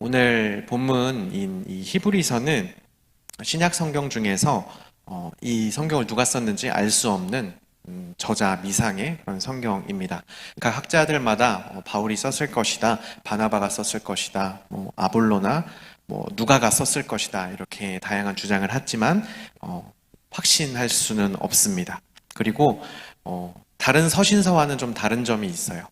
오늘 본문인 이 히브리서는 신약 성경 중에서 이 성경을 누가 썼는지 알 수 없는 저자 미상의 그런 성경입니다. 각 학자들마다 바울이 썼을 것이다, 바나바가 썼을 것이다, 아볼로나 누가가 썼을 것이다 이렇게 다양한 주장을 했지만 확신할 수는 없습니다. 그리고 다른 서신서와는 좀 다른 점이 있어요.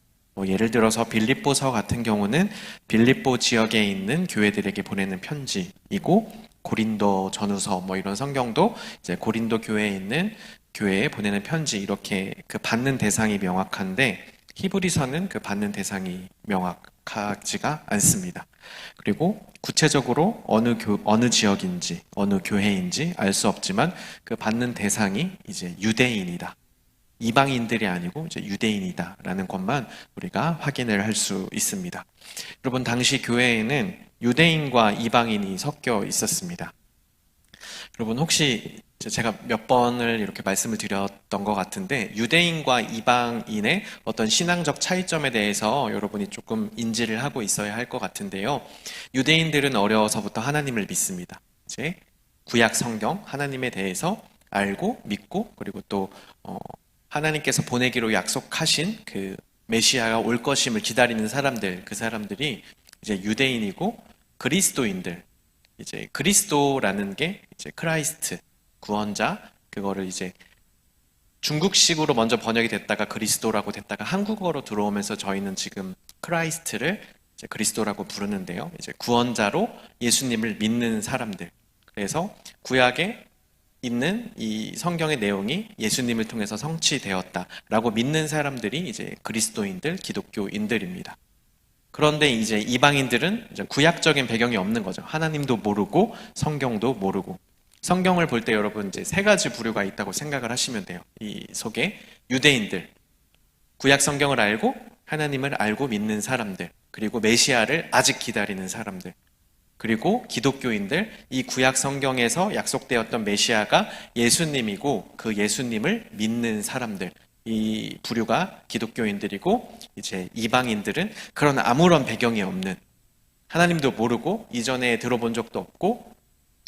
예를 들어서 빌립보서 같은 경우는 빌립보 지역에 있는 교회들에게 보내는 편지이고, 고린도 전후서 이런 성경도 이제 고린도 교회에 있는 교회에 보내는 편지, 이렇게 그 받는 대상이 명확한데 히브리서는 그 받는 대상이 명확하지가 않습니다. 그리고 구체적으로 어느 지역인지 어느 교회인지 알 수 없지만 그 받는 대상이 이제 유대인이다, 이방인들이 아니고 이제 유대인이다라는 것만 우리가 확인을 할 수 있습니다. 여러분, 당시 교회에는 유대인과 이방인이 섞여 있었습니다. 여러분, 혹시 제가 몇 번을 이렇게 말씀을 드렸던 것 같은데, 유대인과 이방인의 어떤 신앙적 차이점에 대해서 여러분이 조금 인지를 하고 있어야 할 것 같은데요. 유대인들은 어려서부터 하나님을 믿습니다. 이제 구약 성경 하나님에 대해서 알고 믿고, 그리고 또 하나님께서 보내기로 약속하신 그 메시아가 올 것임을 기다리는 사람들, 그 사람들이 이제 유대인이고, 그리스도인들, 이제 그리스도라는 게 이제 크라이스트, 구원자, 그거를 이제 중국식으로 먼저 번역이 됐다가 그리스도라고 됐다가 한국어로 들어오면서 저희는 지금 크라이스트를 이제 그리스도라고 부르는데요. 이제 구원자로 예수님을 믿는 사람들. 그래서 구약에 있는 이 성경의 내용이 예수님을 통해서 성취되었다라고 믿는 사람들이 이제 그리스도인들, 기독교인들입니다. 그런데 이제 이방인들은 이제 구약적인 배경이 없는 거죠. 하나님도 모르고 성경도 모르고. 성경을 볼 때 여러분 이제 세 가지 부류가 있다고 생각을 하시면 돼요. 이 속에 유대인들, 구약 성경을 알고 하나님을 알고 믿는 사람들, 그리고 메시아를 아직 기다리는 사람들, 그리고 기독교인들, 이 구약 성경에서 약속되었던 메시아가 예수님이고 그 예수님을 믿는 사람들, 이 부류가 기독교인들이고, 이제 이방인들은 그런 아무런 배경이 없는, 하나님도 모르고 이전에 들어본 적도 없고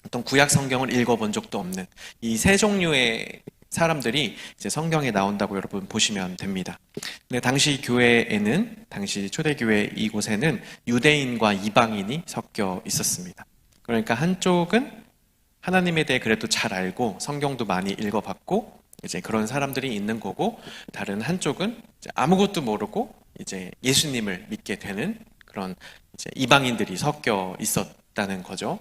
어떤 구약 성경을 읽어본 적도 없는 이 세 종류의 사람들이 이제 성경에 나온다고 여러분 보시면 됩니다. 근데 당시 교회에는, 당시 초대교회 이곳에는 유대인과 이방인이 섞여 있었습니다. 그러니까 한쪽은 하나님에 대해 그래도 잘 알고 성경도 많이 읽어봤고 이제 그런 사람들이 있는 거고, 다른 한쪽은 이제 아무것도 모르고 이제 예수님을 믿게 되는 그런 이제 이방인들이 섞여 있었다는 거죠.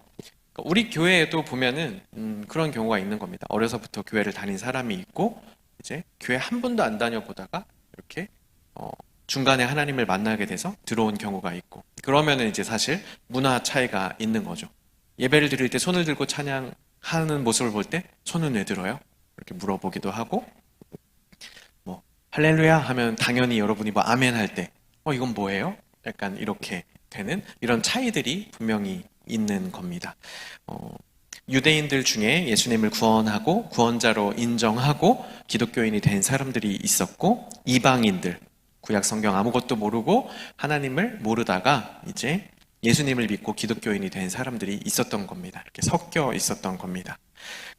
우리 교회에도 보면은 그런 경우가 있는 겁니다. 어려서부터 교회를 다닌 사람이 있고 이제 교회 한 번도 안 다녀보다가 이렇게 중간에 하나님을 만나게 돼서 들어온 경우가 있고, 그러면은 이제 사실 문화 차이가 있는 거죠. 예배를 드릴 때 손을 들고 찬양하는 모습을 볼 때 손은 왜 들어요? 이렇게 물어보기도 하고, 할렐루야 하면 당연히 여러분이 아멘 할 때 이건 뭐예요? 약간 이렇게 되는 이런 차이들이 분명히 있는 겁니다. 유대인들 중에 예수님을 구원하고 구원자로 인정하고 기독교인이 된 사람들이 있었고, 이방인들, 구약 성경 아무것도 모르고 하나님을 모르다가 이제 예수님을 믿고 기독교인이 된 사람들이 있었던 겁니다. 이렇게 섞여 있었던 겁니다.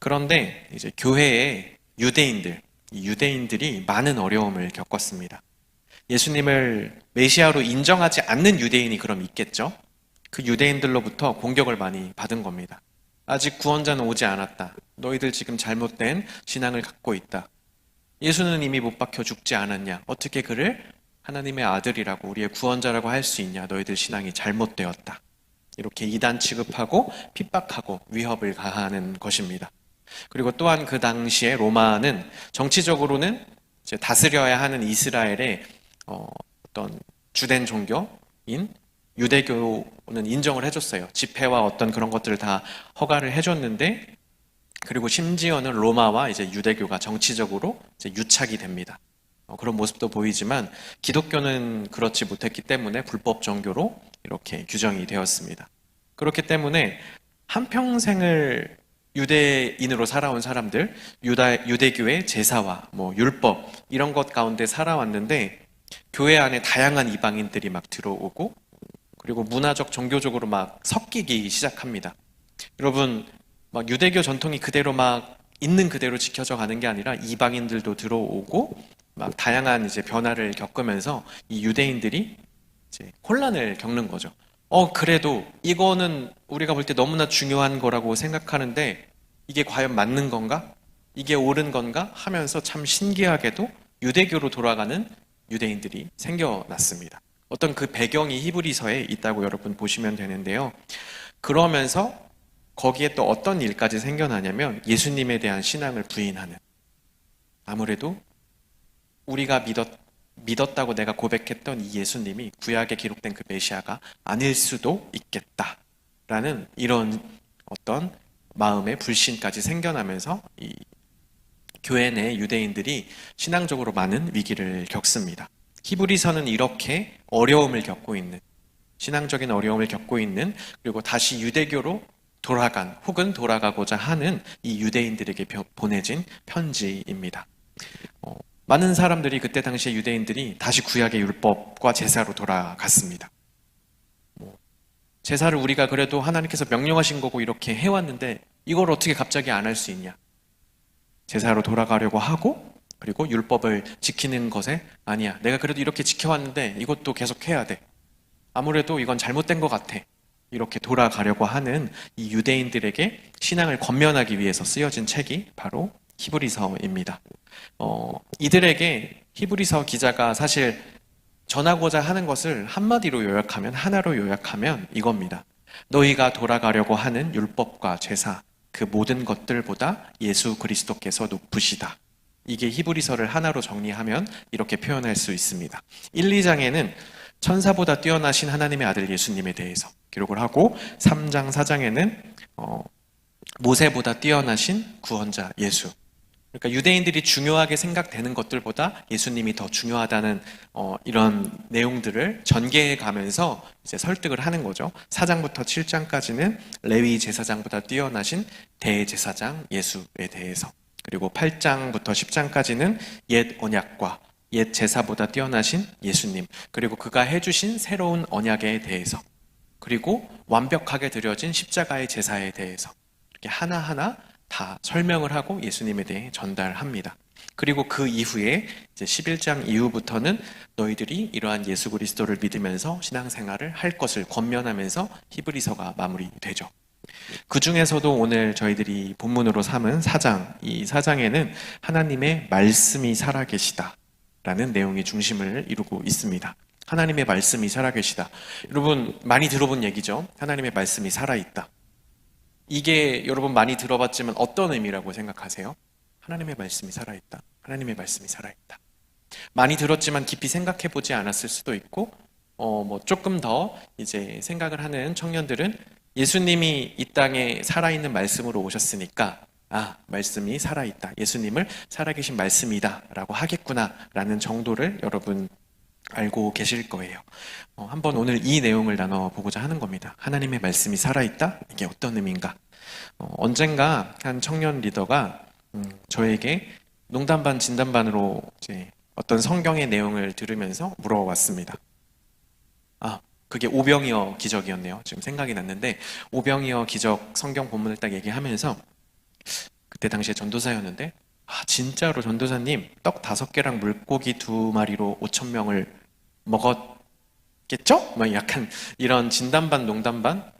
그런데 이제 교회에 유대인들이 많은 어려움을 겪었습니다. 예수님을 메시아로 인정하지 않는 유대인이 그럼 있겠죠? 그 유대인들로부터 공격을 많이 받은 겁니다. 아직 구원자는 오지 않았다. 너희들 지금 잘못된 신앙을 갖고 있다. 예수는 이미 못 박혀 죽지 않았냐? 어떻게 그를 하나님의 아들이라고, 우리의 구원자라고 할 수 있냐? 너희들 신앙이 잘못되었다. 이렇게 이단 취급하고 핍박하고 위협을 가하는 것입니다. 그리고 또한 그 당시에 로마는 정치적으로는 이제 다스려야 하는 이스라엘의 어떤 주된 종교인 유대교는 인정을 해줬어요. 집회와 어떤 그런 것들을 다 허가를 해줬는데, 그리고 심지어는 로마와 이제 유대교가 정치적으로 이제 유착이 됩니다. 그런 모습도 보이지만 기독교는 그렇지 못했기 때문에 불법 종교로 이렇게 규정이 되었습니다. 그렇기 때문에 한평생을 유대인으로 살아온 사람들, 유대교의 제사와 율법 이런 것 가운데 살아왔는데, 교회 안에 다양한 이방인들이 막 들어오고, 그리고 문화적, 종교적으로 막 섞이기 시작합니다. 여러분, 막 유대교 전통이 그대로 막 있는 그대로 지켜져 가는 게 아니라 이방인들도 들어오고 막 다양한 이제 변화를 겪으면서 이 유대인들이 이제 혼란을 겪는 거죠. 그래도 이거는 우리가 볼 때 너무나 중요한 거라고 생각하는데 이게 과연 맞는 건가? 이게 옳은 건가? 하면서 참 신기하게도 유대교로 돌아가는 유대인들이 생겨났습니다. 어떤 그 배경이 히브리서에 있다고 여러분 보시면 되는데요. 그러면서 거기에 또 어떤 일까지 생겨나냐면 예수님에 대한 신앙을 부인하는, 아무래도 우리가 믿었다고 내가 고백했던 이 예수님이 구약에 기록된 그 메시아가 아닐 수도 있겠다라는 이런 어떤 마음의 불신까지 생겨나면서 이 교회 내 유대인들이 신앙적으로 많은 위기를 겪습니다. 히브리서는 이렇게 어려움을 겪고 있는, 신앙적인 어려움을 겪고 있는, 그리고 다시 유대교로 돌아간 혹은 돌아가고자 하는 이 유대인들에게 보내진 편지입니다. 많은 사람들이 그때 당시에 유대인들이 다시 구약의 율법과 제사로 돌아갔습니다. 제사를 우리가 그래도 하나님께서 명령하신 거고 이렇게 해왔는데 이걸 어떻게 갑자기 안 할 수 있냐? 제사로 돌아가려고 하고, 그리고 율법을 지키는 것에 아니야, 내가 그래도 이렇게 지켜왔는데 이것도 계속 해야 돼, 아무래도 이건 잘못된 것 같아, 이렇게 돌아가려고 하는 이 유대인들에게 신앙을 권면하기 위해서 쓰여진 책이 바로 히브리서입니다. 이들에게 히브리서 기자가 사실 전하고자 하는 것을 한마디로 요약하면, 하나로 요약하면 이겁니다. 너희가 돌아가려고 하는 율법과 제사, 그 모든 것들보다 예수 그리스도께서 높으시다. 이게 히브리서를 하나로 정리하면 이렇게 표현할 수 있습니다. 1, 2장에는 천사보다 뛰어나신 하나님의 아들 예수님에 대해서 기록을 하고, 3장, 4장에는 모세보다 뛰어나신 구원자 예수. 그러니까 유대인들이 중요하게 생각되는 것들보다 예수님이 더 중요하다는 이런 내용들을 전개해 가면서 이제 설득을 하는 거죠. 4장부터 7장까지는 레위 제사장보다 뛰어나신 대제사장 예수에 대해서, 그리고 8장부터 10장까지는 옛 언약과 옛 제사보다 뛰어나신 예수님, 그리고 그가 해주신 새로운 언약에 대해서, 그리고 완벽하게 드려진 십자가의 제사에 대해서 이렇게 하나하나 다 설명을 하고 예수님에 대해 전달합니다. 그리고 그 이후에 이제 11장 이후부터는 너희들이 이러한 예수 그리스도를 믿으면서 신앙생활을 할 것을 권면하면서 히브리서가 마무리되죠. 그 중에서도 오늘 저희들이 본문으로 삼은 4장, 이 4장에는 하나님의 말씀이 살아계시다 라는 내용이 중심을 이루고 있습니다. 하나님의 말씀이 살아계시다. 여러분 많이 들어본 얘기죠. 하나님의 말씀이 살아있다. 이게 여러분 많이 들어봤지만 어떤 의미라고 생각하세요? 하나님의 말씀이 살아있다. 하나님의 말씀이 살아있다. 많이 들었지만 깊이 생각해 보지 않았을 수도 있고, 조금 더 이제 생각을 하는 청년들은 예수님이 이 땅에 살아있는 말씀으로 오셨으니까, 말씀이 살아있다, 예수님을 살아계신 말씀이다 라고 하겠구나 라는 정도를 여러분 알고 계실 거예요. 한번 오늘 이 내용을 나눠보고자 하는 겁니다. 하나님의 말씀이 살아있다? 이게 어떤 의미인가? 언젠가 한 청년 리더가 저에게 농담 반 진담 반으로 이제 어떤 성경의 내용을 들으면서 물어봤습니다. 그게 오병이어 기적이었네요. 지금 생각이 났는데, 오병이어 기적 성경 본문을 딱 얘기하면서, 그때 당시에 전도사였는데, 진짜로 전도사님 떡 5개랑 물고기 2마리로 5,000명을 먹었겠죠? 막 약간 이런 진담 반 농담 반,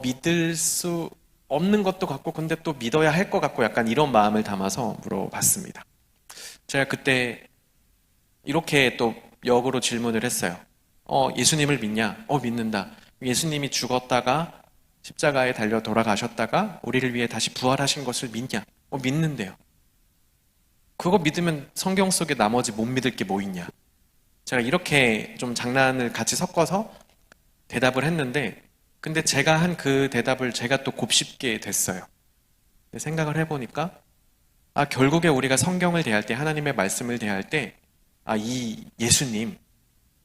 믿을 수 없는 것도 같고 근데 또 믿어야 할 것 같고, 약간 이런 마음을 담아서 물어봤습니다. 제가 그때 이렇게 또 역으로 질문을 했어요. 예수님을 믿냐? 믿는다. 예수님이 죽었다가 십자가에 달려 돌아가셨다가 우리를 위해 다시 부활하신 것을 믿냐? 믿는데요. 그거 믿으면 성경 속에 나머지 못 믿을 게 뭐 있냐? 제가 이렇게 좀 장난을 같이 섞어서 대답을 했는데, 근데 제가 한 그 대답을 제가 또 곱씹게 됐어요. 생각을 해보니까 결국에 우리가 성경을 대할 때, 하나님의 말씀을 대할 때 이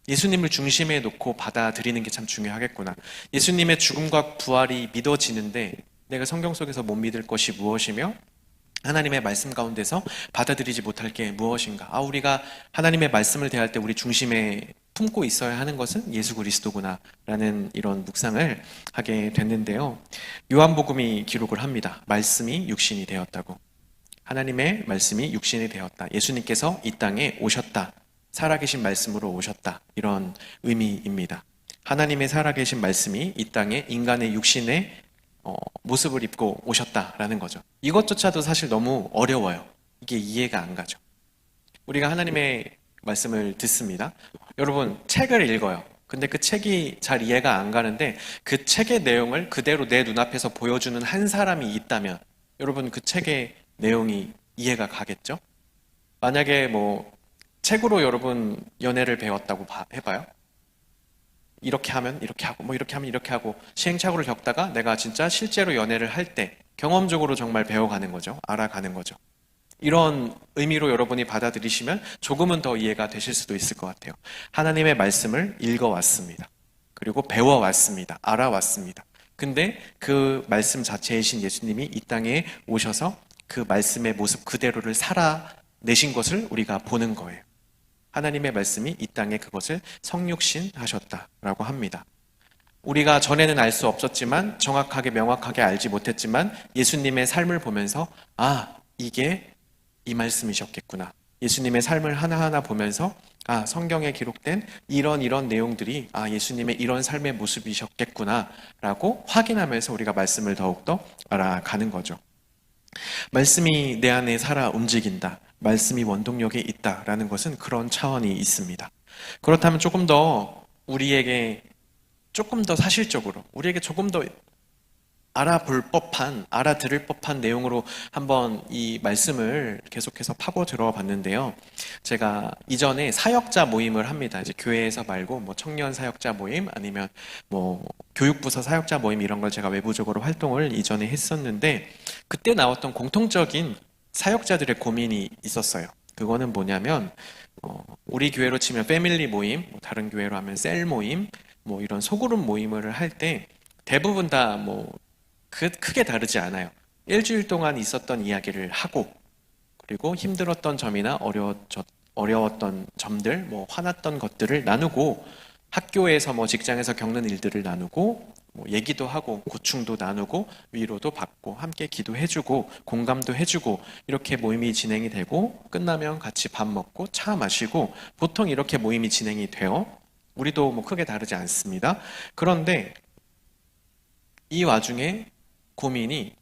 예수님을 중심에 놓고 받아들이는 게 참 중요하겠구나. 예수님의 죽음과 부활이 믿어지는데 내가 성경 속에서 못 믿을 것이 무엇이며 하나님의 말씀 가운데서 받아들이지 못할 게 무엇인가? 우리가 하나님의 말씀을 대할 때 우리 중심에 품고 있어야 하는 것은 예수 그리스도구나라는 이런 묵상을 하게 됐는데요. 요한복음이 기록을 합니다. 말씀이 육신이 되었다고. 하나님의 말씀이 육신이 되었다. 예수님께서 이 땅에 오셨다. 살아계신 말씀으로 오셨다. 이런 의미입니다. 하나님의 살아계신 말씀이 이 땅에 인간의 육신의 모습을 입고 오셨다라는 거죠. 이것조차도 사실 너무 어려워요. 이게 이해가 안 가죠. 우리가 하나님의 말씀을 듣습니다. 여러분, 책을 읽어요. 근데 그 책이 잘 이해가 안 가는데 그 책의 내용을 그대로 내 눈앞에서 보여주는 한 사람이 있다면 여러분, 그 책의 내용이 이해가 가겠죠? 만약에 책으로 여러분 연애를 배웠다고 해봐요. 이렇게 하면 이렇게 하고 이렇게 하면 이렇게 하고 시행착오를 겪다가 내가 진짜 실제로 연애를 할 때 경험적으로 정말 배워가는 거죠. 알아가는 거죠. 이런 의미로 여러분이 받아들이시면 조금은 더 이해가 되실 수도 있을 것 같아요. 하나님의 말씀을 읽어왔습니다. 그리고 배워왔습니다. 알아왔습니다. 근데 그 말씀 자체이신 예수님이 이 땅에 오셔서 그 말씀의 모습 그대로를 살아내신 것을 우리가 보는 거예요. 하나님의 말씀이 이 땅에 그것을 성육신 하셨다라고 합니다. 우리가 전에는 알 수 없었지만 정확하게 명확하게 알지 못했지만 예수님의 삶을 보면서 이게 이 말씀이셨겠구나. 예수님의 삶을 하나하나 보면서 성경에 기록된 이런 내용들이 예수님의 이런 삶의 모습이셨겠구나 라고 확인하면서 우리가 말씀을 더욱더 알아가는 거죠. 말씀이 내 안에 살아 움직인다. 말씀이 원동력에 있다라는 것은 그런 차원이 있습니다. 그렇다면 우리에게 조금 더 사실적으로, 우리에게 조금 더 알아들을 법한 내용으로 한번 이 말씀을 계속해서 파고 들어와 봤는데요. 제가 이전에 사역자 모임을 합니다. 이제 교회에서 말고 청년 사역자 모임 아니면 교육부서 사역자 모임 이런 걸 제가 외부적으로 활동을 이전에 했었는데 그때 나왔던 공통적인 사역자들의 고민이 있었어요. 그거는 뭐냐면 우리 교회로 치면 패밀리 모임, 다른 교회로 하면 셀 모임, 이런 소그룹 모임을 할 때 대부분 다 크게 다르지 않아요. 일주일 동안 있었던 이야기를 하고 그리고 힘들었던 점이나 어려웠던 점들, 화났던 것들을 나누고 학교에서 직장에서 겪는 일들을 나누고 얘기도 하고 고충도 나누고 위로도 받고 함께 기도해주고 공감도 해주고 이렇게 모임이 진행이 되고 끝나면 같이 밥 먹고 차 마시고 보통 이렇게 모임이 진행이 돼요. 우리도 크게 다르지 않습니다. 그런데 이 와중에 고민이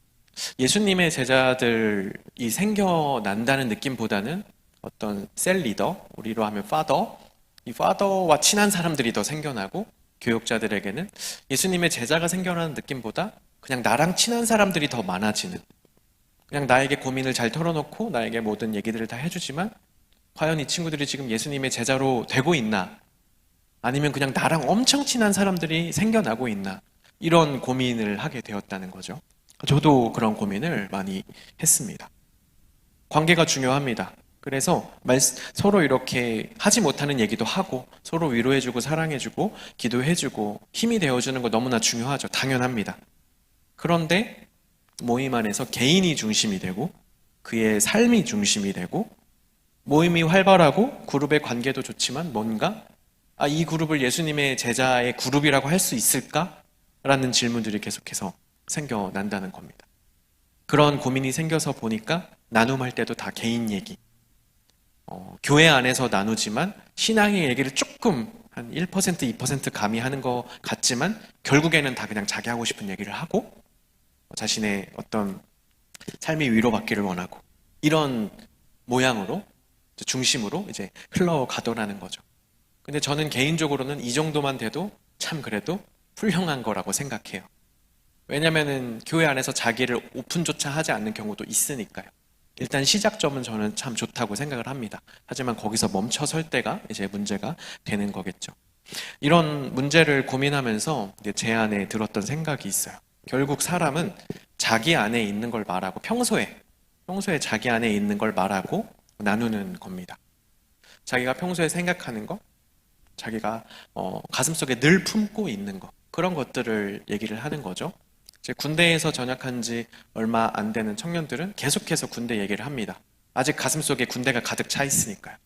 예수님의 제자들이 생겨난다는 느낌보다는 어떤 셀 리더, 우리로 하면 파더, 이 파더와 친한 사람들이 더 생겨나고 교육자들에게는 예수님의 제자가 생겨나는 느낌보다 그냥 나랑 친한 사람들이 더 많아지는, 그냥 나에게 고민을 잘 털어놓고 나에게 모든 얘기들을 다 해주지만 과연 이 친구들이 지금 예수님의 제자로 되고 있나? 아니면 그냥 나랑 엄청 친한 사람들이 생겨나고 있나? 이런 고민을 하게 되었다는 거죠. 저도 그런 고민을 많이 했습니다. 관계가 중요합니다. 그래서 서로 이렇게 하지 못하는 얘기도 하고 서로 위로해주고 사랑해주고 기도해주고 힘이 되어주는 거 너무나 중요하죠. 당연합니다. 그런데 모임 안에서 개인이 중심이 되고 그의 삶이 중심이 되고 모임이 활발하고 그룹의 관계도 좋지만 뭔가 이 그룹을 예수님의 제자의 그룹이라고 할 수 있을까? 라는 질문들이 계속해서 생겨난다는 겁니다. 그런 고민이 생겨서 보니까 나눔할 때도 다 개인 얘기, 교회 안에서 나누지만 신앙의 얘기를 조금 한 1%, 2% 감히 하는 것 같지만 결국에는 다 그냥 자기 하고 싶은 얘기를 하고 자신의 어떤 삶이 위로받기를 원하고 이런 모양으로 중심으로 이제 흘러가더라는 거죠. 근데 저는 개인적으로는 이 정도만 돼도 참 그래도 훌륭한 거라고 생각해요. 왜냐면은 교회 안에서 자기를 오픈조차 하지 않는 경우도 있으니까요. 일단 시작점은 저는 참 좋다고 생각을 합니다. 하지만 거기서 멈춰설 때가 이제 문제가 되는 거겠죠. 이런 문제를 고민하면서 제 안에 들었던 생각이 있어요. 결국 사람은 자기 안에 있는 걸 말하고 평소에 자기 안에 있는 걸 말하고 나누는 겁니다. 자기가 평소에 생각하는 거, 자기가 가슴속에 늘 품고 있는 거, 그런 것들을 얘기를 하는 거죠. 이제 군대에서 전역한 지 얼마 안 되는 청년들은 계속해서 군대 얘기를 합니다. 아직 가슴속에 군대가 가득 차 있으니까요.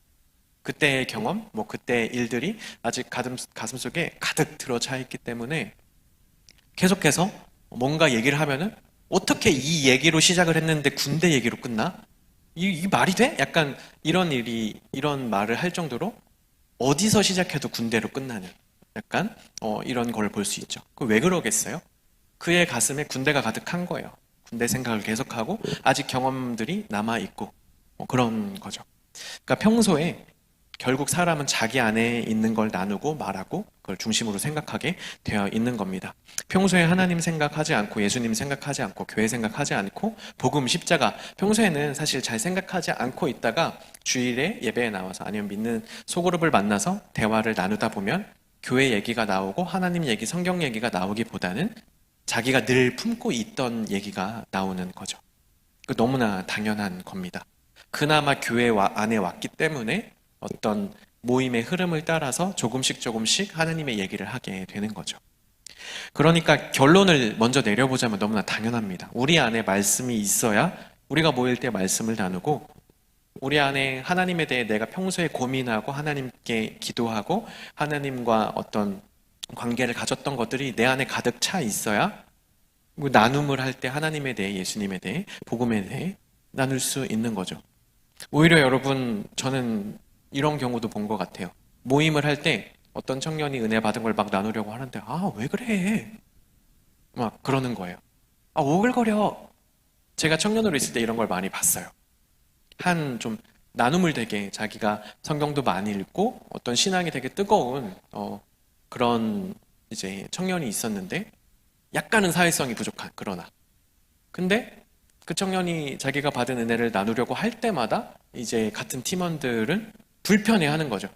그때의 경험, 뭐 그때의 일들이 아직 가슴 속에 가득 들어차 있기 때문에 계속해서 뭔가 얘기를 하면은 어떻게 이 얘기로 시작을 했는데 군대 얘기로 끝나? 이 말이 돼? 약간 이런 말을 할 정도로 어디서 시작해도 군대로 끝나는 약간 이런 걸 볼 수 있죠. 그 왜 그러겠어요? 그의 가슴에 군대가 가득한 거예요. 군대 생각을 계속하고 아직 경험들이 남아있고 그런 거죠. 그러니까 평소에 결국 사람은 자기 안에 있는 걸 나누고 말하고 그걸 중심으로 생각하게 되어 있는 겁니다. 평소에 하나님 생각하지 않고 예수님 생각하지 않고 교회 생각하지 않고 복음 십자가 평소에는 사실 잘 생각하지 않고 있다가 주일에 예배에 나와서 아니면 믿는 소그룹을 만나서 대화를 나누다 보면 교회 얘기가 나오고 하나님 얘기, 성경 얘기가 나오기보다는 자기가 늘 품고 있던 얘기가 나오는 거죠. 너무나 당연한 겁니다. 그나마 교회 안에 왔기 때문에 어떤 모임의 흐름을 따라서 조금씩 하나님의 얘기를 하게 되는 거죠. 그러니까 결론을 먼저 내려보자면 너무나 당연합니다. 우리 안에 말씀이 있어야 우리가 모일 때 말씀을 나누고 우리 안에 하나님에 대해 내가 평소에 고민하고 하나님께 기도하고 하나님과 어떤 관계를 가졌던 것들이 내 안에 가득 차 있어야 나눔을 할 때 하나님에 대해 예수님에 대해 복음에 대해 나눌 수 있는 거죠. 오히려 여러분 저는 이런 경우도 본 것 같아요. 모임을 할 때 어떤 청년이 은혜 받은 걸 막 나누려고 하는데 왜 그래? 막 그러는 거예요. 오글거려. 제가 청년으로 있을 때 이런 걸 많이 봤어요. 한 좀 나눔을 되게 자기가 성경도 많이 읽고 어떤 신앙이 되게 뜨거운 그런 이제 청년이 있었는데 약간은 사회성이 부족한 그러나 근데 그 청년이 자기가 받은 은혜를 나누려고 할 때마다 이제 같은 팀원들은 불편해하는 거죠.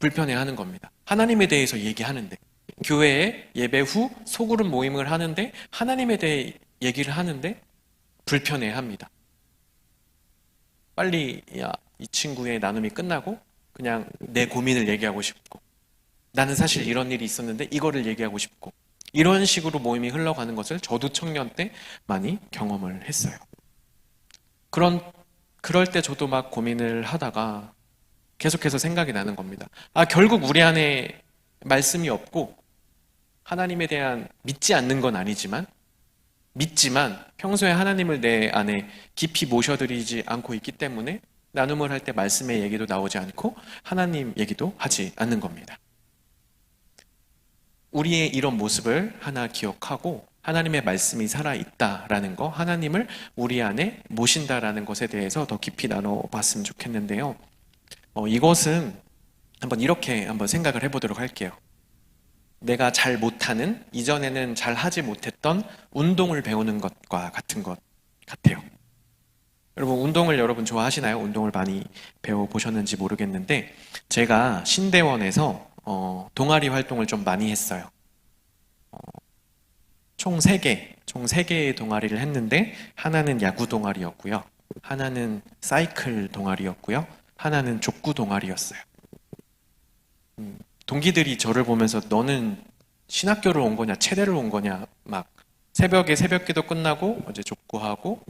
불편해하는 겁니다. 하나님에 대해서 얘기하는데 교회에 예배 후 소그룹 모임을 하는데 하나님에 대해 얘기를 하는데 불편해합니다. 빨리 이 친구의 나눔이 끝나고 그냥 내 고민을 얘기하고 싶고 나는 사실 이런 일이 있었는데 이거를 얘기하고 싶고 이런 식으로 모임이 흘러가는 것을 저도 청년 때 많이 경험을 했어요. 그럴 때 저도 막 고민을 하다가 계속해서 생각이 나는 겁니다. 결국 우리 안에 말씀이 없고 하나님에 대한 믿지 않는 건 아니지만 믿지만 평소에 하나님을 내 안에 깊이 모셔드리지 않고 있기 때문에 나눔을 할 때 말씀의 얘기도 나오지 않고 하나님 얘기도 하지 않는 겁니다. 우리의 이런 모습을 하나 기억하고 하나님의 말씀이 살아있다라는 거, 하나님을 우리 안에 모신다라는 것에 대해서 더 깊이 나눠봤으면 좋겠는데요. 이것은 이렇게 한번 생각을 해보도록 할게요. 내가 잘 못하는, 이전에는 잘 하지 못했던 운동을 배우는 것과 같은 것 같아요. 여러분 좋아하시나요? 운동을 많이 배워보셨는지 모르겠는데 제가 신대원에서 동아리 활동을 좀 많이 했어요. 총 3개의 동아리를 했는데 하나는 야구 동아리였고요. 하나는 사이클 동아리였고요. 하나는 족구 동아리였어요. 동기들이 저를 보면서 너는 신학교를 온 거냐, 체대를 온 거냐, 막 새벽에 새벽기도 끝나고 어제 족구하고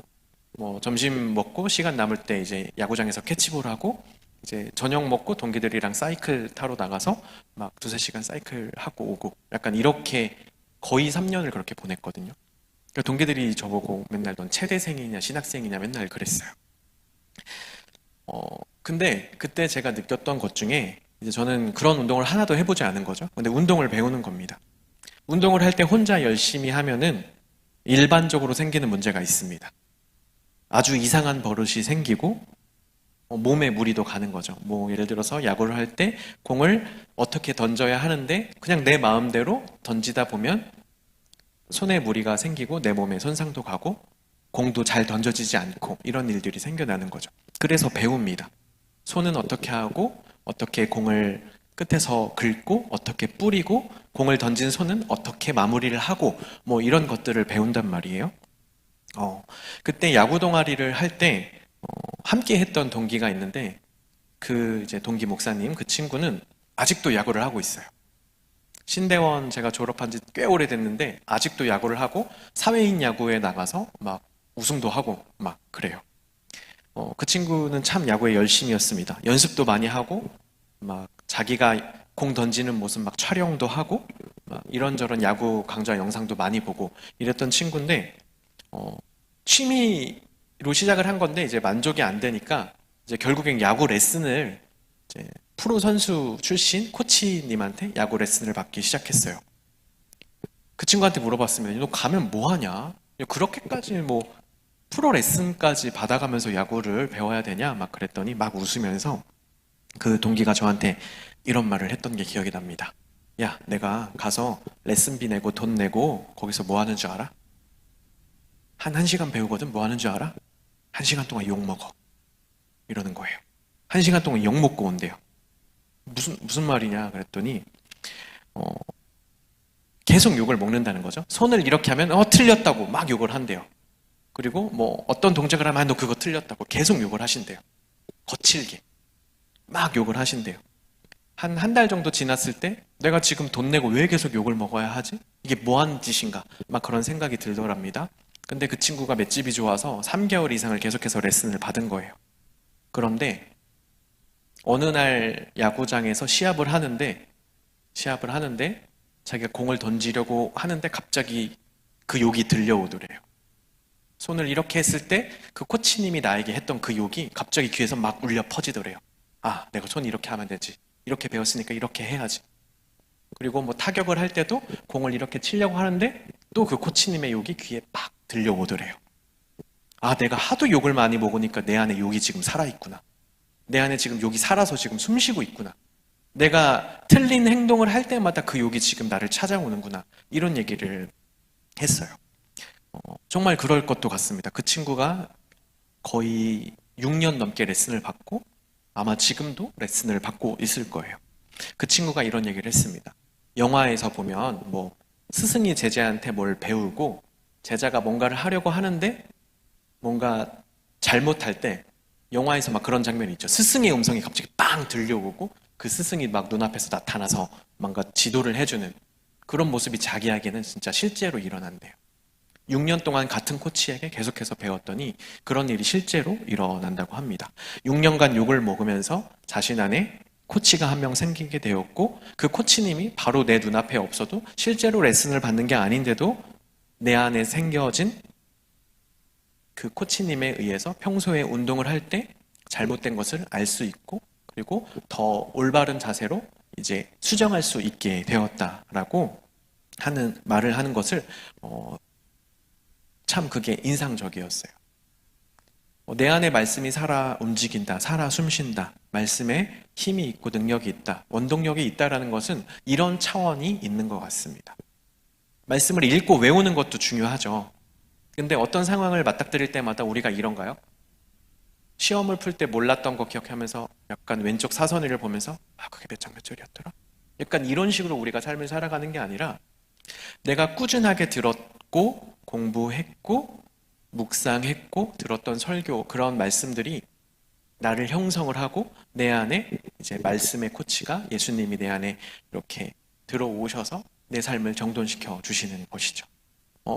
뭐 점심 먹고 시간 남을 때 이제 야구장에서 캐치볼 하고 이제 저녁 먹고 동기들이랑 사이클 타러 나가서 막 2-3시간 사이클 하고 오고 약간 이렇게 거의 3년을 그렇게 보냈거든요. 그러니까 동기들이 저보고 맨날 넌 체대생이냐 신학생이냐 맨날 그랬어요. 근데 그때 제가 느꼈던 것 중에 이제 저는 그런 운동을 하나도 해보지 않은 거죠. 근데 운동을 배우는 겁니다. 운동을 할 때 혼자 열심히 하면은 일반적으로 생기는 문제가 있습니다. 아주 이상한 버릇이 생기고 몸에 무리도 가는 거죠. 뭐 예를 들어서 야구를 할 때 공을 어떻게 던져야 하는데 그냥 내 마음대로 던지다 보면 손에 무리가 생기고 내 몸에 손상도 가고 공도 잘 던져지지 않고 이런 일들이 생겨나는 거죠. 그래서 배웁니다. 손은 어떻게 하고 어떻게 공을 끝에서 긁고 어떻게 뿌리고 공을 던진 손은 어떻게 마무리를 하고 뭐 이런 것들을 배운단 말이에요. 그때 야구 동아리를 할 때 함께 했던 동기가 있는데 그 이제 동기 목사님 그 친구는 아직도 야구를 하고 있어요. 신대원 제가 졸업한 지 꽤 오래됐는데 아직도 야구를 하고 사회인 야구에 나가서 막 우승도 하고 막 그래요. 그 친구는 참 야구에 열심이었습니다. 연습도 많이 하고, 막 자기가 공 던지는 모습 막 촬영도 하고, 막 이런저런 야구 강좌 영상도 많이 보고 이랬던 친구인데, 어, 취미로 시작을 한 건데 이제 만족이 안 되니까 이제 결국엔 야구 레슨을 이제 프로 선수 출신 코치님한테 야구 레슨을 받기 시작했어요. 그 친구한테 물어봤습니다. 너 가면 뭐 하냐? 그렇게까지 뭐 프로 레슨까지 받아가면서 야구를 배워야 되냐? 막 그랬더니 막 웃으면서 그 동기가 저한테 이런 말을 했던 게 기억이 납니다. 야, 내가 가서 레슨비 내고 돈 내고 거기서 뭐 하는 줄 알아? 한 시간 배우거든. 뭐 하는 줄 알아? 1시간 동안 욕 먹어. 이러는 거예요. 1시간 동안 욕 먹고 온대요. 무슨 말이냐? 그랬더니, 어, 계속 욕을 먹는다는 거죠. 손을 이렇게 하면, 틀렸다고 막 욕을 한대요. 그리고 뭐, 어떤 동작을 하면, 너 그거 틀렸다고 계속 욕을 하신대요. 거칠게. 막 욕을 하신대요. 한 달 정도 지났을 때, 내가 지금 돈 내고 왜 계속 욕을 먹어야 하지? 이게 뭐 하는 짓인가? 막 그런 생각이 들더랍니다. 근데 그 친구가 맷집이 좋아서 3개월 이상을 계속해서 레슨을 받은 거예요. 그런데 어느 날 야구장에서 시합을 하는데 자기가 공을 던지려고 하는데 갑자기 그 욕이 들려오더래요. 손을 이렇게 했을 때 그 코치님이 나에게 했던 그 욕이 갑자기 귀에서 막 울려 퍼지더래요. 아, 내가 손 이렇게 하면 되지. 이렇게 배웠으니까 이렇게 해야지. 그리고 뭐 타격을 할 때도 공을 이렇게 치려고 하는데 또 그 코치님의 욕이 귀에 팍 들려오더래요. 아, 내가 하도 욕을 많이 먹으니까 내 안에 욕이 지금 살아있구나. 내 안에 지금 욕이 살아서 지금 숨 쉬고 있구나. 내가 틀린 행동을 할 때마다 그 욕이 지금 나를 찾아오는구나. 이런 얘기를 했어요. 정말 그럴 것도 같습니다. 그 친구가 거의 6년 넘게 레슨을 받고 아마 지금도 레슨을 받고 있을 거예요. 그 친구가 이런 얘기를 했습니다. 영화에서 보면 뭐 스승이 제자한테 뭘 배우고 제자가 뭔가를 하려고 하는데 뭔가 잘못할 때 영화에서 막 그런 장면이 있죠. 스승의 음성이 갑자기 빵 들려오고 그 스승이 막 눈앞에서 나타나서 뭔가 지도를 해주는 그런 모습이 자기에게는 진짜 실제로 일어난대요. 6년 동안 같은 코치에게 계속해서 배웠더니 그런 일이 실제로 일어난다고 합니다. 6년간 욕을 먹으면서 자신 안에 코치가 한 명 생기게 되었고 그 코치님이 바로 내 눈앞에 없어도 실제로 레슨을 받는 게 아닌데도 내 안에 생겨진 그 코치님에 의해서 평소에 운동을 할 때 잘못된 것을 알 수 있고 그리고 더 올바른 자세로 이제 수정할 수 있게 되었다라고 하는 말을 하는 것을 참 그게 인상적이었어요. 내 안에 말씀이 살아 움직인다, 살아 숨쉰다, 말씀에 힘이 있고 능력이 있다, 원동력이 있다라는 것은 이런 차원이 있는 것 같습니다. 말씀을 읽고 외우는 것도 중요하죠. 근데 어떤 상황을 맞닥뜨릴 때마다 우리가 이런가요? 시험을 풀 때 몰랐던 거 기억하면서 약간 왼쪽 사선위를 보면서 그게 몇 장 몇 절이었더라? 약간 이런 식으로 우리가 삶을 살아가는 게 아니라 내가 꾸준하게 들었고 공부했고 묵상했고 들었던 설교 그런 말씀들이 나를 형성을 하고 내 안에 이제 말씀의 코치가 예수님이 내 안에 이렇게 들어오셔서 내 삶을 정돈시켜 주시는 것이죠.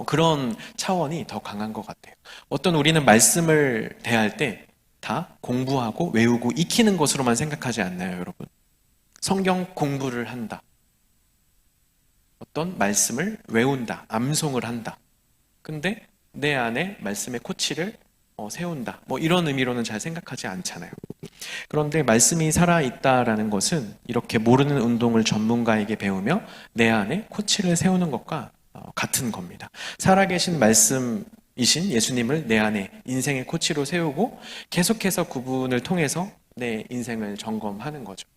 그런 차원이 더 강한 것 같아요. 어떤 우리는 말씀을 대할 때 다 공부하고 외우고 익히는 것으로만 생각하지 않나요, 여러분? 성경 공부를 한다. 어떤 말씀을 외운다. 암송을 한다. 근데 내 안에 말씀의 코치를 세운다. 뭐 이런 의미로는 잘 생각하지 않잖아요. 그런데 말씀이 살아있다라는 것은 이렇게 모르는 운동을 전문가에게 배우며 내 안에 코치를 세우는 것과 같은 겁니다. 살아계신 말씀이신 예수님을 내 안에 인생의 코치로 세우고 계속해서 그분을 통해서 내 인생을 점검하는 거죠.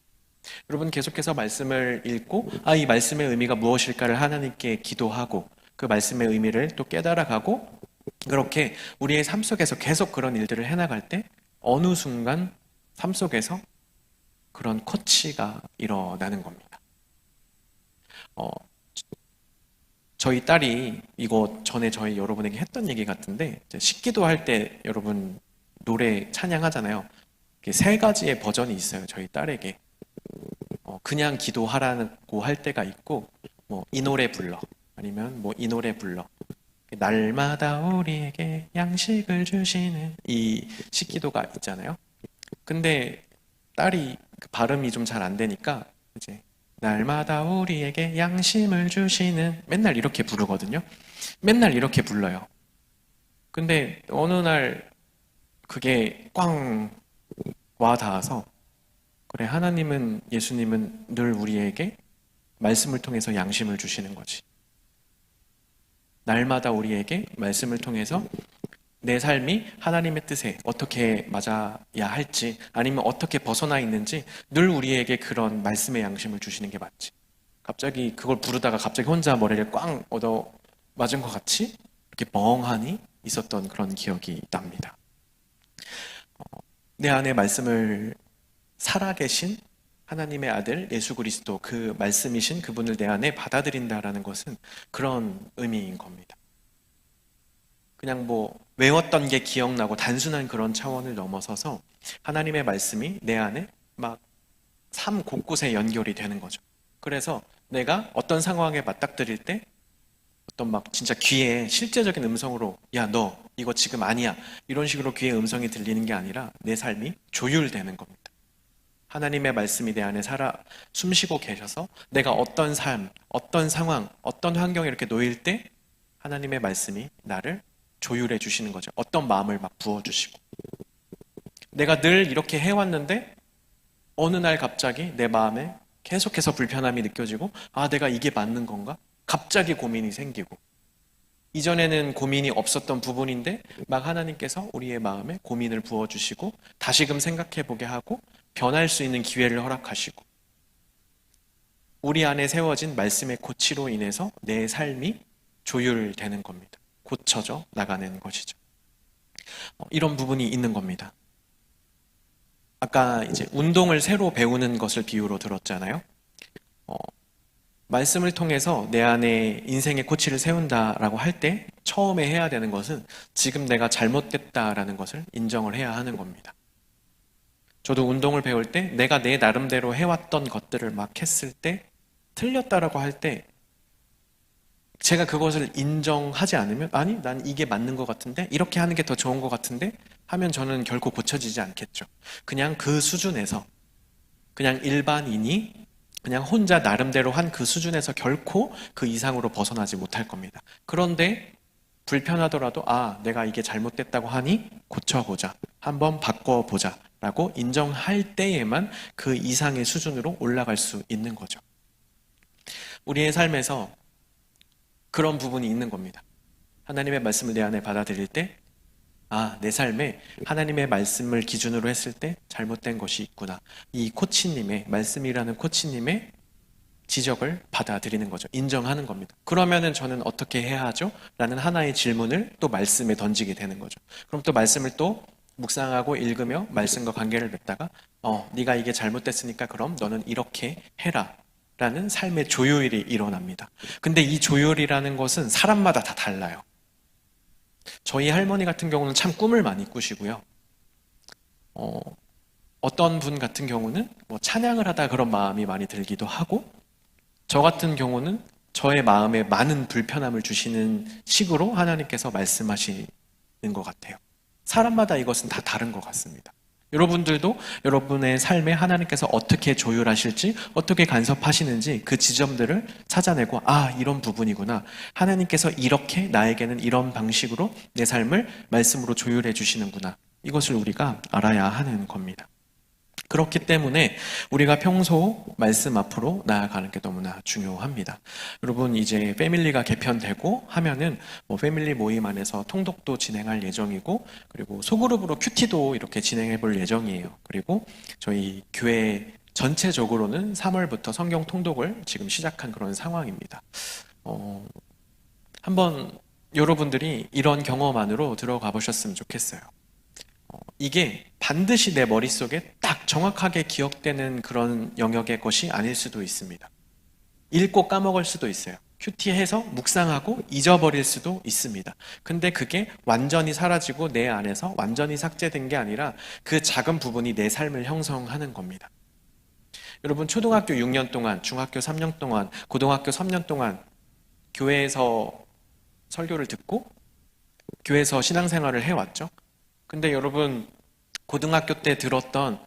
여러분 계속해서 말씀을 읽고 이 말씀의 의미가 무엇일까를 하나님께 기도하고 그 말씀의 의미를 또 깨달아가고 그렇게 우리의 삶 속에서 계속 그런 일들을 해나갈 때 어느 순간 삶 속에서 그런 코치가 일어나는 겁니다. 저희 딸이 이거 전에 저희 여러분에게 했던 얘기 같은데 식기도 할 때 여러분 노래 찬양하잖아요. 세 가지의 버전이 있어요. 저희 딸에게. 그냥 기도하라고 할 때가 있고 뭐 이 노래 불러 아니면 뭐 이 노래 불러 날마다 우리에게 양식을 주시는 이 식기도가 있잖아요. 근데 딸이 그 발음이 좀 잘 안 되니까 이제 날마다 우리에게 양심을 주시는 맨날 이렇게 부르거든요. 맨날 이렇게 불러요. 근데 어느 날 그게 꽝 와 닿아서 그래, 하나님은, 예수님은 늘 우리에게 말씀을 통해서 양심을 주시는 거지. 날마다 우리에게 말씀을 통해서 내 삶이 하나님의 뜻에 어떻게 맞아야 할지 아니면 어떻게 벗어나 있는지 늘 우리에게 그런 말씀의 양심을 주시는 게 맞지. 갑자기 그걸 부르다가 갑자기 혼자 머리를 꽝 얻어 맞은 것 같이 이렇게 멍하니 있었던 그런 기억이 납니다. 내 안에 말씀을 살아계신 하나님의 아들 예수 그리스도 그 말씀이신 그분을 내 안에 받아들인다라는 것은 그런 의미인 겁니다. 그냥 뭐 외웠던 게 기억나고 단순한 그런 차원을 넘어서서 하나님의 말씀이 내 안에 막 삶 곳곳에 연결이 되는 거죠. 그래서 내가 어떤 상황에 맞닥뜨릴 때 어떤 막 진짜 귀에 실제적인 음성으로 야, 너 이거 지금 아니야. 이런 식으로 귀에 음성이 들리는 게 아니라 내 삶이 조율되는 겁니다. 하나님의 말씀이 내 안에 살아 숨쉬고 계셔서 내가 어떤 삶, 어떤 상황, 어떤 환경에 이렇게 놓일 때 하나님의 말씀이 나를 조율해 주시는 거죠. 어떤 마음을 막 부어주시고. 내가 늘 이렇게 해왔는데 어느 날 갑자기 내 마음에 계속해서 불편함이 느껴지고 아, 내가 이게 맞는 건가? 갑자기 고민이 생기고 이전에는 고민이 없었던 부분인데 막 하나님께서 우리의 마음에 고민을 부어주시고 다시금 생각해보게 하고 변할 수 있는 기회를 허락하시고 우리 안에 세워진 말씀의 고치로 인해서 내 삶이 조율되는 겁니다. 고쳐져 나가는 것이죠. 이런 부분이 있는 겁니다. 아까 이제 운동을 새로 배우는 것을 비유로 들었잖아요. 말씀을 통해서 내 안에 인생의 코치를 세운다라고 할 때 처음에 해야 되는 것은 지금 내가 잘못됐다라는 것을 인정을 해야 하는 겁니다. 저도 운동을 배울 때 내가 내 나름대로 해왔던 것들을 막 했을 때 틀렸다라고 할 때 제가 그것을 인정하지 않으면 아니, 난 이게 맞는 것 같은데 이렇게 하는 게 더 좋은 것 같은데 하면 저는 결코 고쳐지지 않겠죠. 그냥 그 수준에서 그냥 일반인이 그냥 혼자 나름대로 한 그 수준에서 결코 그 이상으로 벗어나지 못할 겁니다. 그런데 불편하더라도 아, 내가 이게 잘못됐다고 하니 고쳐보자. 한번 바꿔보자. 라고 인정할 때에만 그 이상의 수준으로 올라갈 수 있는 거죠. 우리의 삶에서 그런 부분이 있는 겁니다. 하나님의 말씀을 내 안에 받아들일 때 아, 내 삶에 하나님의 말씀을 기준으로 했을 때 잘못된 것이 있구나. 이 코치님의, 말씀이라는 코치님의 지적을 받아들이는 거죠. 인정하는 겁니다. 그러면은 저는 어떻게 해야 하죠? 라는 하나의 질문을 또 말씀에 던지게 되는 거죠. 그럼 또 말씀을 또 묵상하고 읽으며 말씀과 관계를 맺다가 네가 이게 잘못됐으니까 그럼 너는 이렇게 해라. 라는 삶의 조율이 일어납니다. 근데 이 조율이라는 것은 사람마다 다 달라요. 저희 할머니 같은 경우는 참 꿈을 많이 꾸시고요. 어떤 분 같은 경우는 뭐 찬양을 하다 그런 마음이 많이 들기도 하고, 저 같은 경우는 저의 마음에 많은 불편함을 주시는 식으로 하나님께서 말씀하시는 것 같아요. 사람마다 이것은 다 다른 것 같습니다. 여러분들도 여러분의 삶에 하나님께서 어떻게 조율하실지, 어떻게 간섭하시는지 그 지점들을 찾아내고 아, 이런 부분이구나. 하나님께서 이렇게 나에게는 이런 방식으로 내 삶을 말씀으로 조율해 주시는구나. 이것을 우리가 알아야 하는 겁니다. 그렇기 때문에 우리가 평소 말씀 앞으로 나아가는 게 너무나 중요합니다. 여러분, 이제 패밀리가 개편되고 하면은 패밀리 모임 안에서 통독도 진행할 예정이고, 그리고 소그룹으로 큐티도 이렇게 진행해 볼 예정이에요. 그리고 저희 교회 전체적으로는 3월부터 성경 통독을 지금 시작한 그런 상황입니다. 한번 여러분들이 이런 경험 안으로 들어가 보셨으면 좋겠어요. 이게 반드시 내 머릿속에 딱 정확하게 기억되는 그런 영역의 것이 아닐 수도 있습니다. 읽고 까먹을 수도 있어요. 큐티해서 묵상하고 잊어버릴 수도 있습니다. 근데 그게 완전히 사라지고 내 안에서 완전히 삭제된 게 아니라 그 작은 부분이 내 삶을 형성하는 겁니다. 여러분, 초등학교 6년 동안, 중학교 3년 동안, 고등학교 3년 동안 교회에서 설교를 듣고 교회에서 신앙생활을 해왔죠. 근데 여러분 고등학교 때 들었던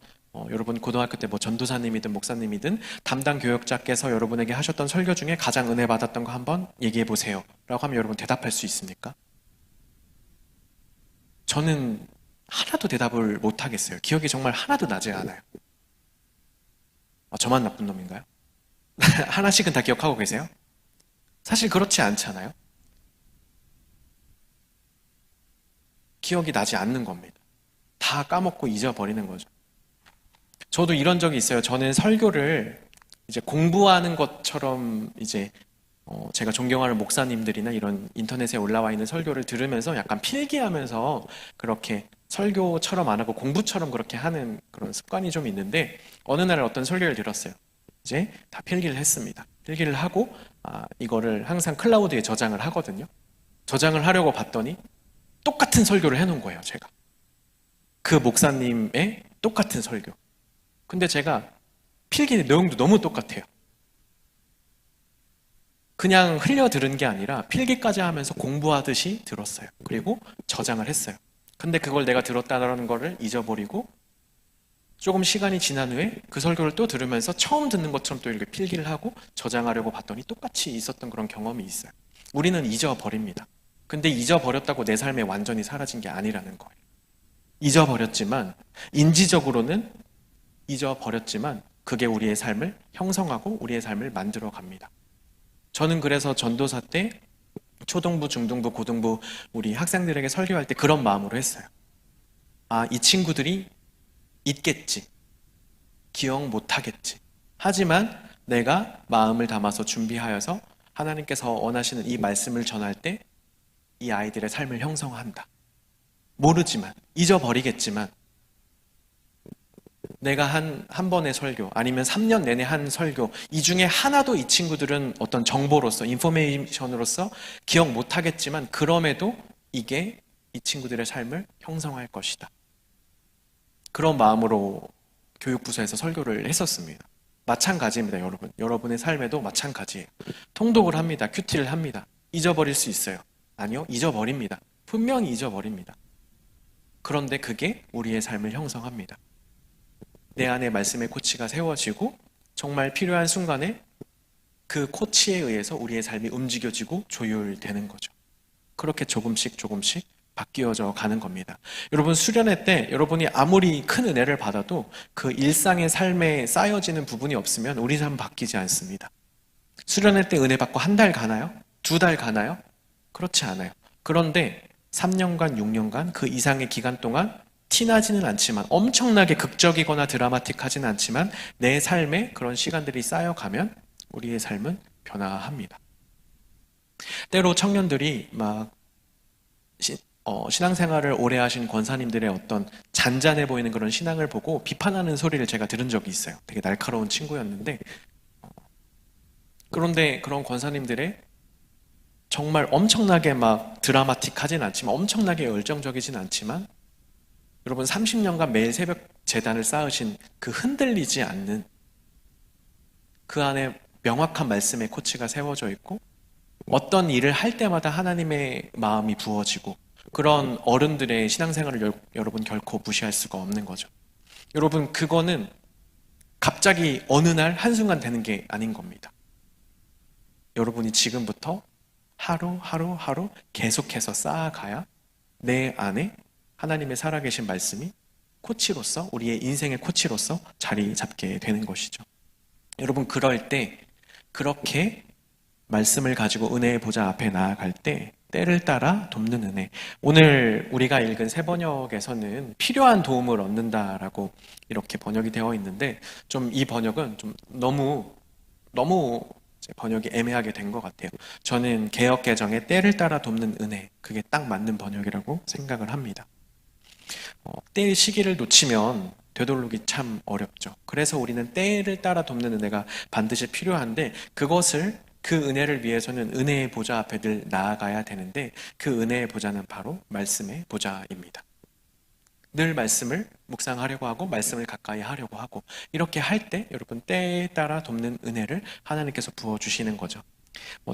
여러분 고등학교 때 뭐 전도사님이든 목사님이든 담당 교역자께서 여러분에게 하셨던 설교 중에 가장 은혜 받았던 거 한번 얘기해 보세요 라고 하면 여러분 대답할 수 있습니까? 저는 하나도 대답을 못 하겠어요. 기억이 정말 하나도 나지 않아요. 저만 나쁜 놈인가요? 하나씩은 다 기억하고 계세요? 사실 그렇지 않잖아요. 기억이 나지 않는 겁니다. 다 까먹고 잊어버리는 거죠. 저도 이런 적이 있어요. 저는 설교를 이제 공부하는 것처럼 이제 제가 존경하는 목사님들이나 이런 인터넷에 올라와 있는 설교를 들으면서 약간 필기하면서 그렇게 설교처럼 안 하고 공부처럼 그렇게 하는 그런 습관이 좀 있는데 어느 날 어떤 설교를 들었어요. 이제 다 필기를 했습니다. 필기를 하고 이거를 항상 클라우드에 저장을 하거든요. 저장을 하려고 봤더니 똑같은 설교를 해놓은 거예요, 제가. 그 목사님의 똑같은 설교. 근데 제가 필기 내용도 너무 똑같아요. 그냥 흘려 들은 게 아니라 필기까지 하면서 공부하듯이 들었어요. 그리고 저장을 했어요. 근데 그걸 내가 들었다는 거를 잊어버리고 조금 시간이 지난 후에 그 설교를 또 들으면서 처음 듣는 것처럼 또 이렇게 필기를 하고 저장하려고 봤더니 똑같이 있었던 그런 경험이 있어요. 우리는 잊어버립니다. 근데 잊어버렸다고 내 삶에 완전히 사라진 게 아니라는 거예요. 잊어버렸지만 인지적으로는 잊어버렸지만 그게 우리의 삶을 형성하고 우리의 삶을 만들어 갑니다. 저는 그래서 전도사 때 초등부, 중등부, 고등부 우리 학생들에게 설교할 때 그런 마음으로 했어요. 이 친구들이 잊겠지. 기억 못하겠지. 하지만 내가 마음을 담아서 준비하여서 하나님께서 원하시는 이 말씀을 전할 때 이 아이들의 삶을 형성한다. 모르지만, 잊어버리겠지만 내가 한 번의 설교 아니면 3년 내내 한 설교 이 중에 하나도 이 친구들은 어떤 정보로서 인포메이션으로서 기억 못하겠지만 그럼에도 이게 이 친구들의 삶을 형성할 것이다. 그런 마음으로 교육부서에서 설교를 했었습니다. 마찬가지입니다, 여러분. 여러분의 삶에도 마찬가지예요. 통독을 합니다. 큐티를 합니다. 잊어버릴 수 있어요. 아니요, 잊어버립니다. 분명히 잊어버립니다. 그런데 그게 우리의 삶을 형성합니다. 내 안에 말씀의 코치가 세워지고 정말 필요한 순간에 그 코치에 의해서 우리의 삶이 움직여지고 조율되는 거죠. 그렇게 조금씩 바뀌어져 가는 겁니다. 여러분 수련회 때 여러분이 아무리 큰 은혜를 받아도 그 일상의 삶에 쌓여지는 부분이 없으면 우리 삶 바뀌지 않습니다. 수련회 때 은혜 받고 한 달 가나요? 2달 가나요? 그렇지 않아요. 그런데 3년간, 6년간 그 이상의 기간 동안 티나지는 않지만 엄청나게 극적이거나 드라마틱하지는 않지만 내 삶에 그런 시간들이 쌓여가면 우리의 삶은 변화합니다. 때로 청년들이 막 신앙생활을 오래 하신 권사님들의 어떤 잔잔해 보이는 그런 신앙을 보고 비판하는 소리를 제가 들은 적이 있어요. 되게 날카로운 친구였는데 그런데 그런 권사님들의 정말 엄청나게 막 드라마틱하진 않지만 엄청나게 열정적이진 않지만 여러분 30년간 매일 새벽 제단을 쌓으신 그 흔들리지 않는 그 안에 명확한 말씀의 코치가 세워져 있고 어떤 일을 할 때마다 하나님의 마음이 부어지고 그런 어른들의 신앙생활을 여러분 결코 무시할 수가 없는 거죠. 여러분 그거는 갑자기 어느 날 한순간 되는 게 아닌 겁니다. 여러분이 지금부터 하루 계속해서 쌓아가야 내 안에 하나님의 살아계신 말씀이 코치로서 우리의 인생의 코치로서 자리 잡게 되는 것이죠. 여러분 그럴 때 그렇게 말씀을 가지고 은혜의 보좌 앞에 나아갈 때 때를 따라 돕는 은혜. 오늘 우리가 읽은 새 번역에서는 필요한 도움을 얻는다라고 이렇게 번역이 되어 있는데 좀 이 번역은 좀 너무 번역이 애매하게 된 것 같아요. 저는 개역 개정의 때를 따라 돕는 은혜 그게 딱 맞는 번역이라고 생각을 합니다. 때의 시기를 놓치면 되돌리기 참 어렵죠. 그래서 우리는 때를 따라 돕는 은혜가 반드시 필요한데 그 은혜를 위해서는 은혜의 보좌 앞에 늘 나아가야 되는데 그 은혜의 보좌는 바로 말씀의 보좌입니다. 늘 말씀을 묵상하려고 하고 말씀을 가까이 하려고 하고 이렇게 할 때 여러분 때에 따라 돕는 은혜를 하나님께서 부어주시는 거죠.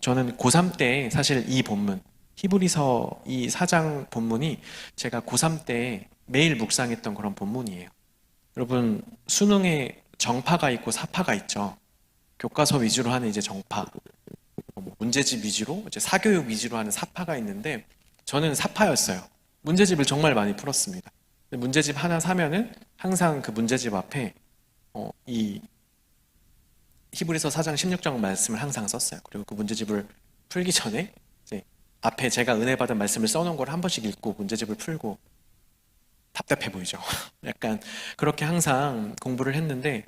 저는 고3 때 사실 이 본문 히브리서 이 4장 본문이 제가 고3 때 매일 묵상했던 그런 본문이에요. 여러분, 수능에 정파가 있고 사파가 있죠. 교과서 위주로 하는 이제 정파, 문제집 위주로, 이제 사교육 위주로 하는 사파가 있는데, 저는 사파였어요. 문제집을 정말 많이 풀었습니다. 문제집 하나 사면은 항상 그 문제집 앞에 이 히브리서 4장 16장 말씀을 항상 썼어요. 그리고 그 문제집을 풀기 전에 이제 앞에 제가 은혜 받은 말씀을 써놓은 걸 한 번씩 읽고 문제집을 풀고, 답답해 보이죠. 약간 그렇게 항상 공부를 했는데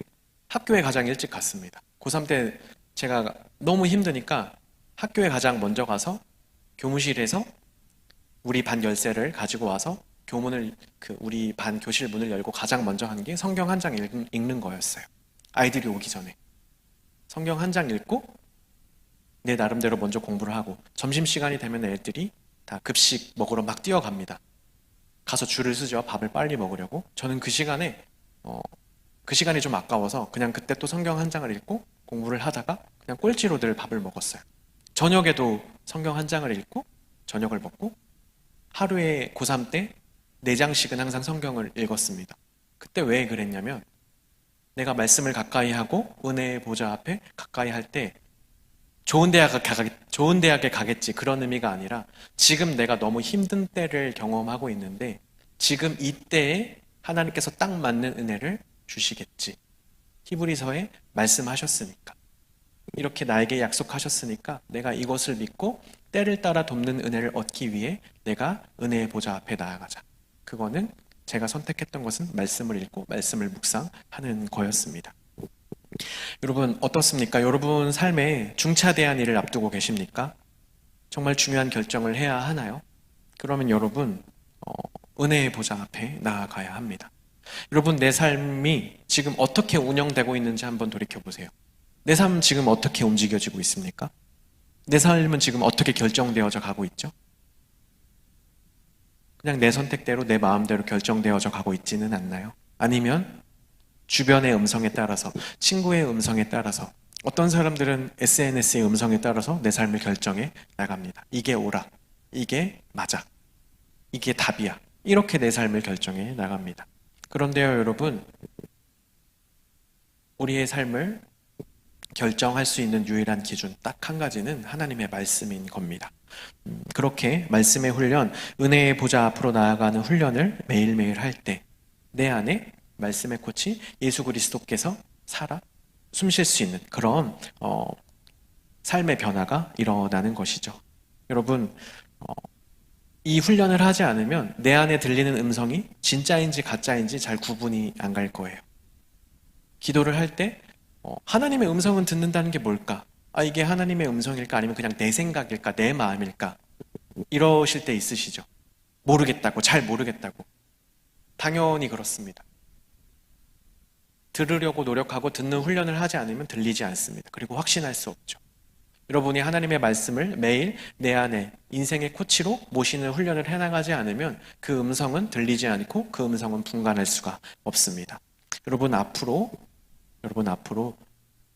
학교에 가장 일찍 갔습니다. 고3 때 제가 너무 힘드니까 학교에 가장 먼저 가서 교무실에서 우리 반 열쇠를 가지고 와서 우리 반 교실 문을 열고 가장 먼저 한 게 성경 한 장 읽는 거였어요. 아이들이 오기 전에 성경 한 장 읽고 내 나름대로 먼저 공부를 하고, 점심시간이 되면 애들이 다 급식 먹으러 막 뛰어갑니다. 가서 줄을 서죠. 밥을 빨리 먹으려고. 저는 그 시간이 좀 아까워서 그냥 그때 또 성경 한 장을 읽고 공부를 하다가 그냥 꼴찌로 늘 밥을 먹었어요. 저녁에도 성경 한 장을 읽고 저녁을 먹고, 하루에 고3 때 4장씩은 항상 성경을 읽었습니다. 그때 왜 그랬냐면, 내가 말씀을 가까이 하고 은혜의 보좌 앞에 가까이 할 때 좋은 대학에 가겠지, 그런 의미가 아니라 지금 내가 너무 힘든 때를 경험하고 있는데 지금 이때에 하나님께서 딱 맞는 은혜를 주시겠지. 히브리서에 말씀하셨으니까, 이렇게 나에게 약속하셨으니까 내가 이것을 믿고 때를 따라 돕는 은혜를 얻기 위해 내가 은혜의 보좌 앞에 나아가자. 그거는 제가 선택했던 것은 말씀을 읽고 말씀을 묵상하는 거였습니다. 여러분 어떻습니까? 여러분 삶에 중차대한 일을 앞두고 계십니까? 정말 중요한 결정을 해야 하나요? 그러면 여러분 은혜의 보좌 앞에 나아가야 합니다. 여러분, 내 삶이 지금 어떻게 운영되고 있는지 한번 돌이켜보세요. 내 삶은 지금 어떻게 움직여지고 있습니까? 내 삶은 지금 어떻게 결정되어져 가고 있죠? 그냥 내 선택대로 내 마음대로 결정되어져 가고 있지는 않나요? 아니면 주변의 음성에 따라서, 친구의 음성에 따라서, 어떤 사람들은 SNS의 음성에 따라서 내 삶을 결정해 나갑니다. 이게 옳아, 이게 맞아, 이게 답이야, 이렇게 내 삶을 결정해 나갑니다. 그런데요 여러분, 우리의 삶을 결정할 수 있는 유일한 기준 딱 한 가지는 하나님의 말씀인 겁니다. 그렇게 말씀의 훈련, 은혜의 보좌 앞으로 나아가는 훈련을 매일매일 할 때 내 안에 말씀의 코치 예수 그리스도께서 살아 숨 쉴 수 있는 그런 삶의 변화가 일어나는 것이죠. 여러분, 이 훈련을 하지 않으면 내 안에 들리는 음성이 진짜인지 가짜인지 잘 구분이 안 갈 거예요. 기도를 할 때 하나님의 음성은 듣는다는 게 뭘까? 이게 하나님의 음성일까? 아니면 그냥 내 생각일까? 내 마음일까? 이러실 때 있으시죠? 모르겠다고, 잘 모르겠다고. 당연히 그렇습니다. 들으려고 노력하고 듣는 훈련을 하지 않으면 들리지 않습니다. 그리고 확신할 수 없죠. 여러분이 하나님의 말씀을 매일 내 안에 인생의 코치로 모시는 훈련을 해나가지 않으면 그 음성은 들리지 않고 그 음성은 분간할 수가 없습니다. 여러분 앞으로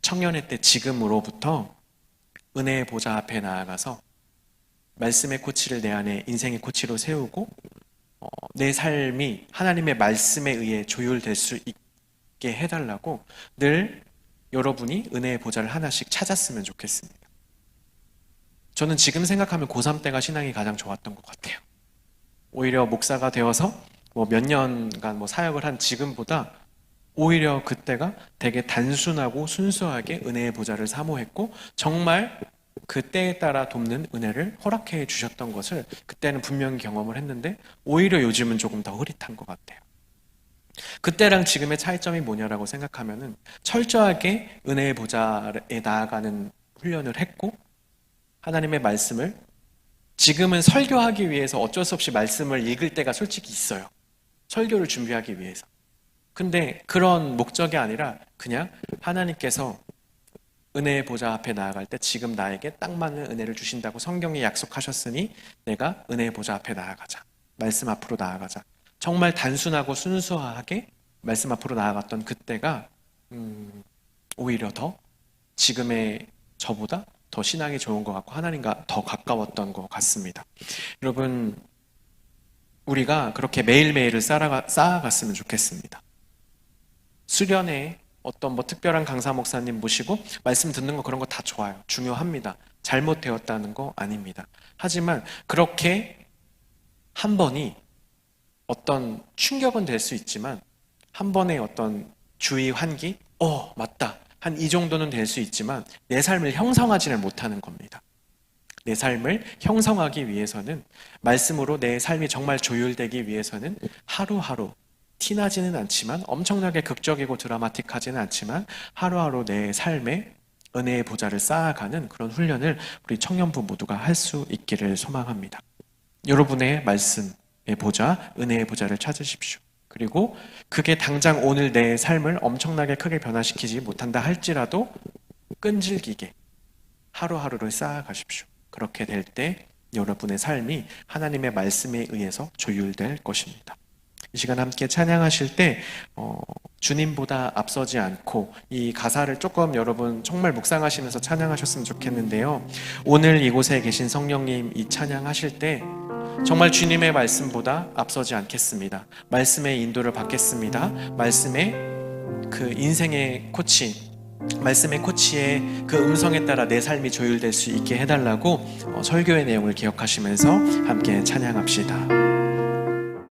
청년의 때 지금으로부터 은혜의 보좌 앞에 나아가서 말씀의 코치를 내 안에 인생의 코치로 세우고 내 삶이 하나님의 말씀에 의해 조율될 수 있게 해달라고 늘 여러분이 은혜의 보좌를 하나씩 찾았으면 좋겠습니다. 저는 지금 생각하면 고3 때가 신앙이 가장 좋았던 것 같아요. 오히려 목사가 되어서 몇 년간 사역을 한 지금보다 오히려 그때가 되게 단순하고 순수하게 은혜의 보좌를 사모했고 정말 그 때에 따라 돕는 은혜를 허락해 주셨던 것을 그때는 분명히 경험을 했는데 오히려 요즘은 조금 더 흐릿한 것 같아요. 그때랑 지금의 차이점이 뭐냐라고 생각하면은 철저하게 은혜의 보좌에 나아가는 훈련을 했고 하나님의 말씀을 지금은 설교하기 위해서 어쩔 수 없이 말씀을 읽을 때가 솔직히 있어요. 설교를 준비하기 위해서. 근데 그런 목적이 아니라 그냥 하나님께서 은혜의 보좌 앞에 나아갈 때 지금 나에게 딱 맞는 은혜를 주신다고 성경에 약속하셨으니 내가 은혜의 보좌 앞에 나아가자. 말씀 앞으로 나아가자. 정말 단순하고 순수하게 말씀 앞으로 나아갔던 그때가 오히려 더 지금의 저보다 더 신앙이 좋은 것 같고 하나님과 더 가까웠던 것 같습니다. 여러분, 우리가 그렇게 매일매일을 쌓아갔으면 좋겠습니다. 수련회 어떤 뭐 특별한 강사 목사님 모시고 말씀 듣는 거 그런 거 다 좋아요. 중요합니다. 잘못되었다는 거 아닙니다. 하지만 그렇게 한 번이 어떤 충격은 될 수 있지만 한 번의 어떤 주의 환기, 맞다. 한 이 정도는 될 수 있지만 내 삶을 형성하지는 못하는 겁니다. 내 삶을 형성하기 위해서는, 말씀으로 내 삶이 정말 조율되기 위해서는 하루하루 티나지는 않지만, 엄청나게 극적이고 드라마틱하지는 않지만 하루하루 내 삶에 은혜의 보좌를 쌓아가는 그런 훈련을 우리 청년부 모두가 할 수 있기를 소망합니다. 여러분의 말씀의 보좌, 은혜의 보좌를 찾으십시오. 그리고 그게 당장 오늘 내 삶을 엄청나게 크게 변화시키지 못한다 할지라도 끈질기게 하루하루를 쌓아가십시오. 그렇게 될 때 여러분의 삶이 하나님의 말씀에 의해서 조율될 것입니다. 이 시간 함께 찬양하실 때 주님보다 앞서지 않고, 이 가사를 조금 여러분 정말 묵상하시면서 찬양하셨으면 좋겠는데요. 오늘 이곳에 계신 성령님, 이 찬양하실 때 정말 주님의 말씀보다 앞서지 않겠습니다. 말씀의 인도를 받겠습니다. 말씀의 그 인생의 코치, 말씀의 코치의 그 음성에 따라 내 삶이 조율될 수 있게 해달라고 설교의 내용을 기억하시면서 함께 찬양합시다.